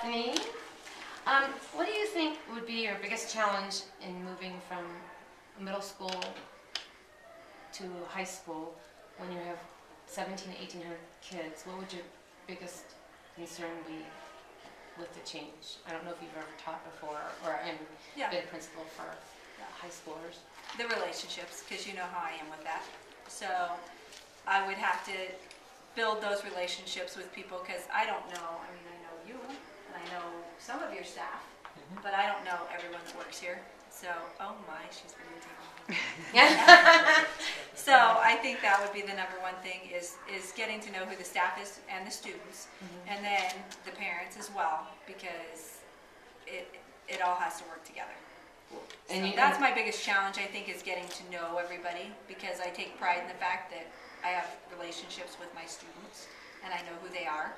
Bethany. What do you think would be your biggest challenge in moving from middle school to high school when you have 1,700 to 1,800 kids? What would your biggest concern be with the change? I don't know if you've ever taught before or been principal for high schoolers. The relationships, because you know how I am with that. So I would have to build those relationships with people because I don't know. I mean, I know you and I know some of your staff, but I don't know everyone that works here. So, oh my, she's really taking. So I think that would be the number one thing is getting to know who the staff is and the students, and then the parents as well, because it all has to work together. And so that's my biggest challenge, I think, is getting to know everybody, because I take pride in the fact that I have relationships with my students and I know who they are,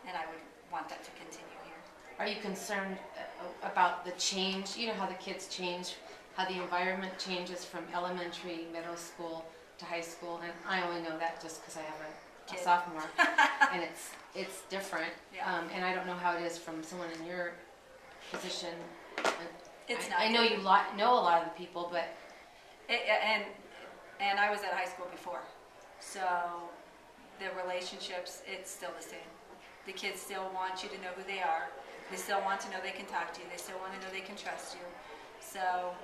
and I would want that to continue here. Are you concerned about the change? You know how the kids change, how the environment changes from elementary, middle school to high school, and I only know that just because I have a sophomore, and it's different. Yeah. And I don't know how it is from someone in your position. I know you know a lot of the people, but and I was at high school before, so the relationships, it's still the same. The kids still want you to know who they are. They still want to know they can talk to you. They still want to know they can trust you. So,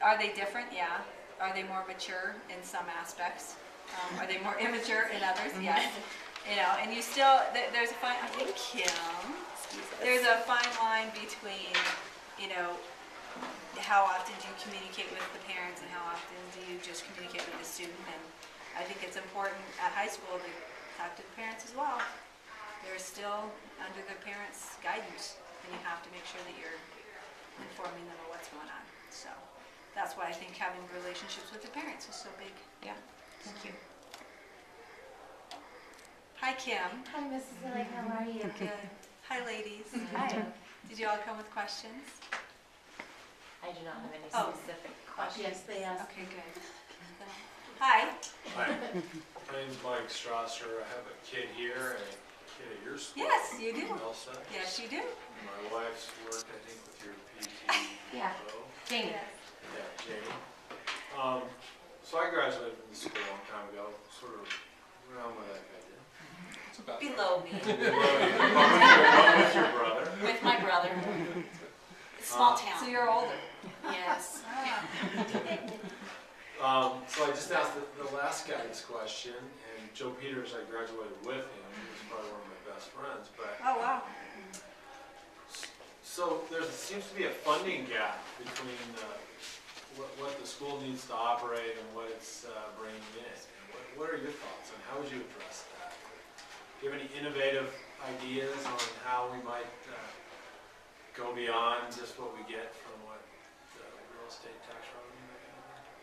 are they different? Yeah. Are they more mature in some aspects? Are they more immature in others? Yes. You know, and you still, there's a fine, I think there's a fine line between, you know, how often do you communicate with the parents and how often do you just communicate with the student. And I think it's important at high school to talk to the parents as well. They're still under their parents' guidance, and you have to make sure that you're informing them of what's going on. So that's why I think having relationships with the parents is so big. Yeah, thank you. Hi, Kim. Hi, Mrs. Lake. How are you? Good. Hi, ladies. Hi. Did you all come with questions? I do not have any specific questions. Yes, they asked. Okay, good. Hi. Hi, my name's Mike Strasser. I have a kid here and a kid at your school. Yes, you do. Elsa. Yes, you do. My wife's worked, I think, with your PT. Yeah. Jamie. Yeah, Jamie. So I graduated from the school a long time ago, sort of around when that guy did. It's about Below me. with your brother. With my brother. Small town. So you're older. Yes. So I just asked the last guy this question, and Joe Peters, I graduated with him. He was probably one of my best friends. But Oh, wow. so there seems to be a funding gap between what the school needs to operate and what it's bringing in. What are your thoughts, and how would you address that? Do you have any innovative ideas on how we might go beyond just what we get from what the real estate tax revenue?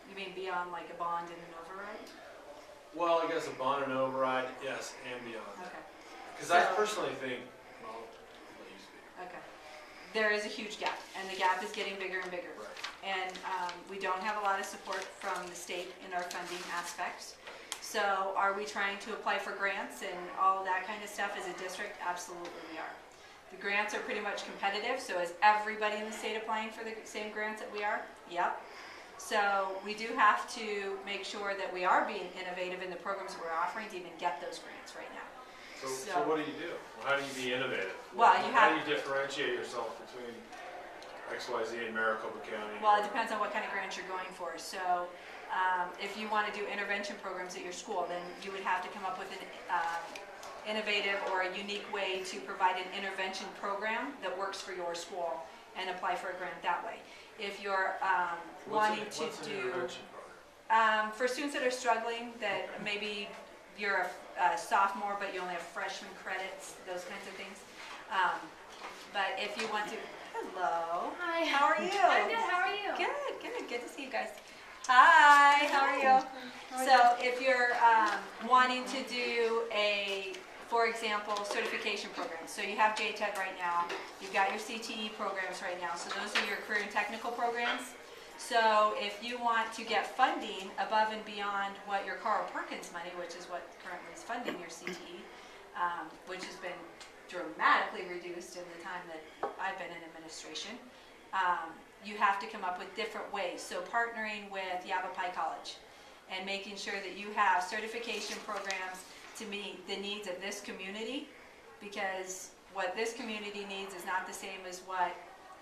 You mean beyond like a bond and an override? Well, I guess a bond and override, yes, and beyond. Okay. Because I personally think, well, I'll let you speak. Okay. There is a huge gap, and the gap is getting bigger and bigger. Right. And we don't have a lot of support from the state in our funding aspects. So are we trying to apply for grants and all of that kind of stuff as a district? Absolutely we are. The grants are pretty much competitive, so is everybody in the state applying for the same grants that we are? Yep. So we do have to make sure that we are being innovative in the programs that we're offering to even get those grants right now. So what do you do? Well, how do you be innovative? Well, how do you differentiate yourself between XYZ and Maricopa County? Well, it depends on what kind of grant you're going for. So if you want to do intervention programs at your school, then you would have to come up with an innovative or a unique way to provide an intervention program that works for your school and apply for a grant that way. If you're wanting to do for students that are struggling, that maybe you're a sophomore but you only have freshman credits, those kinds of things. But if you want to, hello. Hi. How are you? I'm good. How are you? Good to see you guys. Hi. How are you? So if you're wanting to do for example, certification programs. So you have JTED right now, you've got your CTE programs right now, so those are your career and technical programs. So if you want to get funding above and beyond what your Carl Perkins money, which is what currently is funding your CTE, which has been dramatically reduced in the time that I've been in administration, you have to come up with different ways. So partnering with Yavapai College and making sure that you have certification programs to meet the needs of this community, because what this community needs is not the same as what,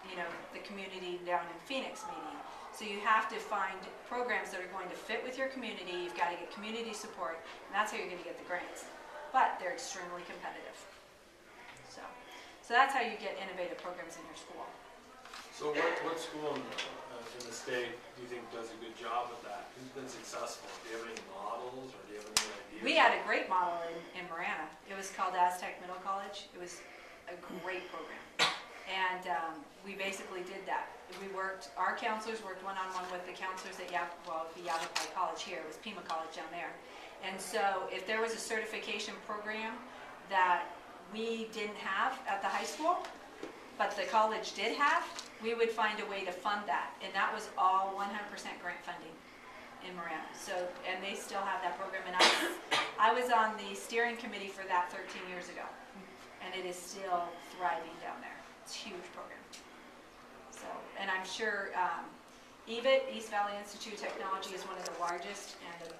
you know, the community down in Phoenix may need. So you have to find programs that are going to fit with your community. You've got to get community support, and that's how you're going to get the grants. But they're extremely competitive. So that's how you get innovative programs in your school. So what school in the state do you think does a good job with that? Who's been successful? Do you have any models, or do you have any ideas? We had a great model in Marana. It was called Aztec Middle College. It was a great program. And we basically did that. Our counselors worked one-on-one with the counselors at Yavapai College here. It was Pima College down there. And so if there was a certification program that we didn't have at the high school, but the college did have, we would find a way to fund that. And that was all 100% grant funding in Marana. So, and they still have that program. And I was on the steering committee for that 13 years ago. And it is still thriving down there. It's a huge program. So, and I'm sure EVIT, East Valley Institute of Technology, is one of the largest, and the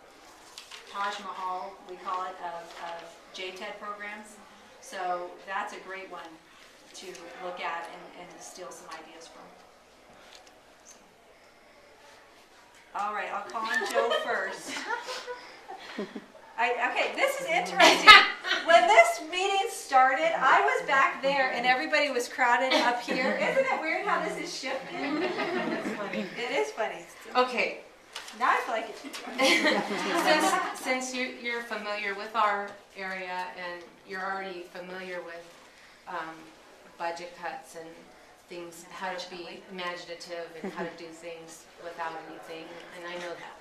Taj Mahal, we call it, of JTED programs. So that's a great one to look at and steal some ideas from. All right, I'll call on Joe first. Okay, this is interesting. When this meeting started, I was back there and everybody was crowded up here. Isn't it weird how this is shifting? It's funny. It is funny. Okay, Now I feel like it's since you're familiar with our area and you're already familiar with budget cuts and things, how to be imaginative and how to do things without anything, and I know that.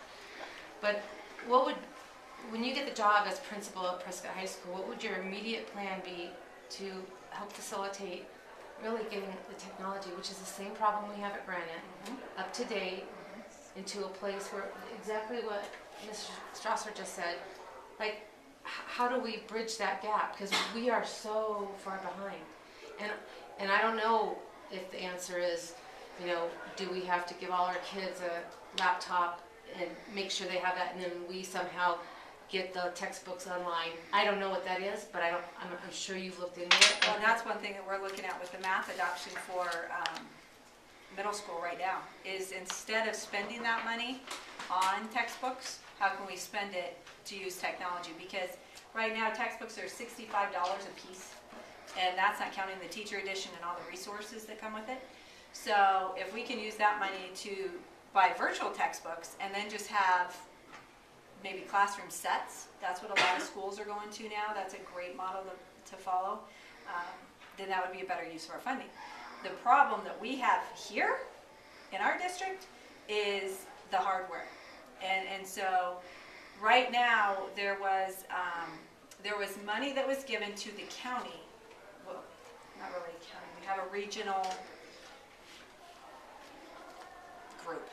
But when you get the job as principal at Prescott High School, what would your immediate plan be to help facilitate really getting the technology, which is the same problem we have at Granite, up to date, into a place where, exactly what Mr. Strasser just said, like, how do we bridge that gap? Because we are so far behind. And I don't know if the answer is, you know, do we have to give all our kids a laptop and make sure they have that, and then we somehow get the textbooks online? I don't know what that is, but I'm sure you've looked into it. Well, and that's one thing that we're looking at with the math adoption for middle school right now, is instead of spending that money on textbooks, how can we spend it to use technology? Because right now textbooks are $65 a piece, and that's not counting the teacher edition and all the resources that come with it. So if we can use that money to buy virtual textbooks and then just have maybe classroom sets, that's what a lot of schools are going to now, that's a great model to follow, then that would be a better use of our funding. The problem that we have here in our district is the hardware. And so right now there was money that was given to the county, well, not really county, we have a regional group.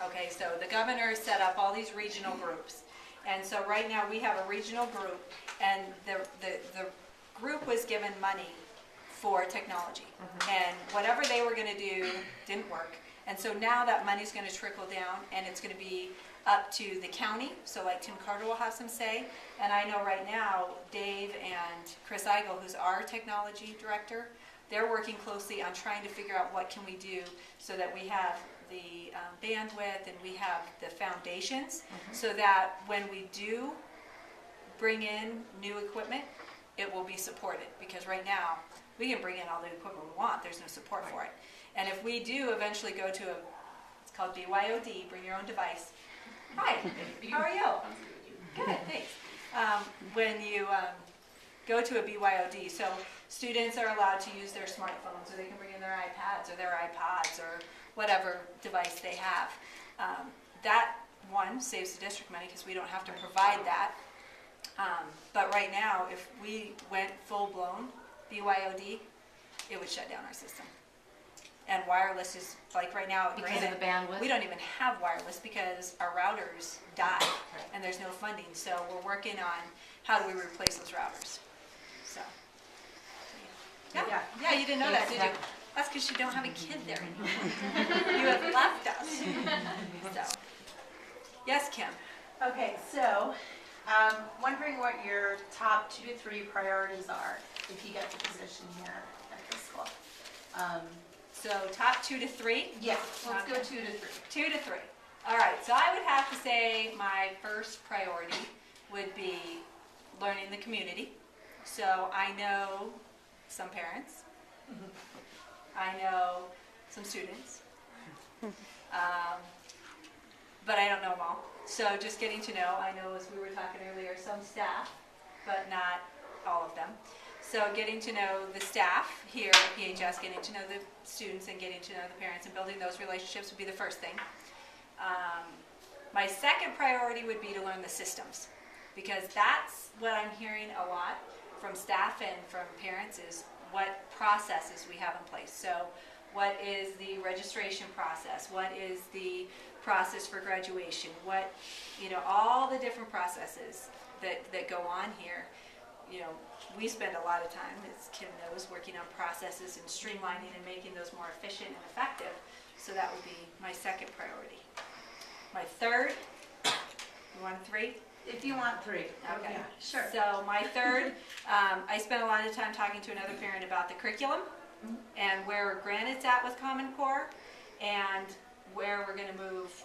Okay, so the governor set up all these regional groups. And so right now we have a regional group, and the group was given money for technology. And whatever they were going to do didn't work. And so now that money's going to trickle down, and it's going to be up to the county. So like Tim Carter will have some say. And I know right now Dave and Chris Eigel, who's our technology director, they're working closely on trying to figure out what can we do so that we have the bandwidth and we have the foundations, so that when we do bring in new equipment, it will be supported. Because right now we can bring in all the equipment we want, there's no support for it. And if we do eventually go to it's called BYOD, bring your own device. Hi, how are you? Good, thanks. When you go to a BYOD, so students are allowed to use their smartphones, or they can bring in their iPads or their iPods or whatever device they have. That one saves the district money because we don't have to provide that. But right now, if we went full-blown BYOD, it would shut down our system. And wireless is, like right now, Because of the bandwidth? we don't even have wireless because our routers die and there's no funding. So we're working on how do we replace those routers. So, yeah. Yeah, you didn't know that, did you? That's because you don't have a kid there anymore. You have left us. So, yes, Kim? Okay, so, wondering what your top 2 to 3 priorities are if you get the position here at the school. So top 2 to 3? Yeah, let's go Okay. 2 to 3. 2 to 3. All right, so I would have to say my first priority would be learning the community. So I know some parents. I know some students. But I don't know them all. So just getting to know, I know as we were talking earlier, some staff, but not all of them. So getting to know the staff here at PHS, getting to know the students and getting to know the parents and building those relationships would be the first thing. My second priority would be to learn the systems, because that's what I'm hearing a lot from staff and from parents is what processes we have in place. So what is the registration process? What is the process for graduation? What, all the different processes that go on here. We spend a lot of time, as Kim knows, working on processes and streamlining and making those more efficient and effective. So that would be my second priority. My third, you want 3? If you want 3. Okay. Yeah, sure. So my third, I spent a lot of time talking to another parent about the curriculum and where Granite's at with Common Core and where we're going to move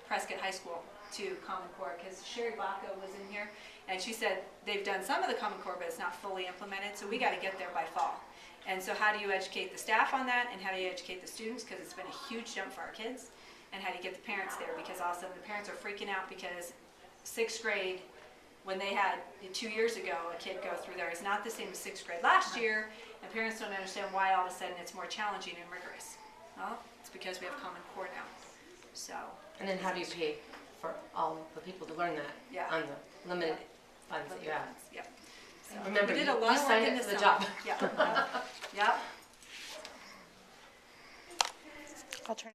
Prescott High School to Common Core, because Sherry Baca was in here and she said they've done some of the Common Core, but it's not fully implemented, so we got to get there by fall. And so how do you educate the staff on that, and how do you educate the students, because it's been a huge jump for our kids, and how do you get the parents there, because all of a sudden the parents are freaking out because 6th grade, when they had 2 years ago a kid go through there, is not the same as 6th grade last year, and parents don't understand why all of a sudden it's more challenging and rigorous. Well, it's because we have Common Core now. So. And then how do you pay for all the people to learn that Yeah. on the limited funds that you have? Yep. So Remember, we did you a lot of work signed in up this for the summer. job. Yep. Yep. I'll turn.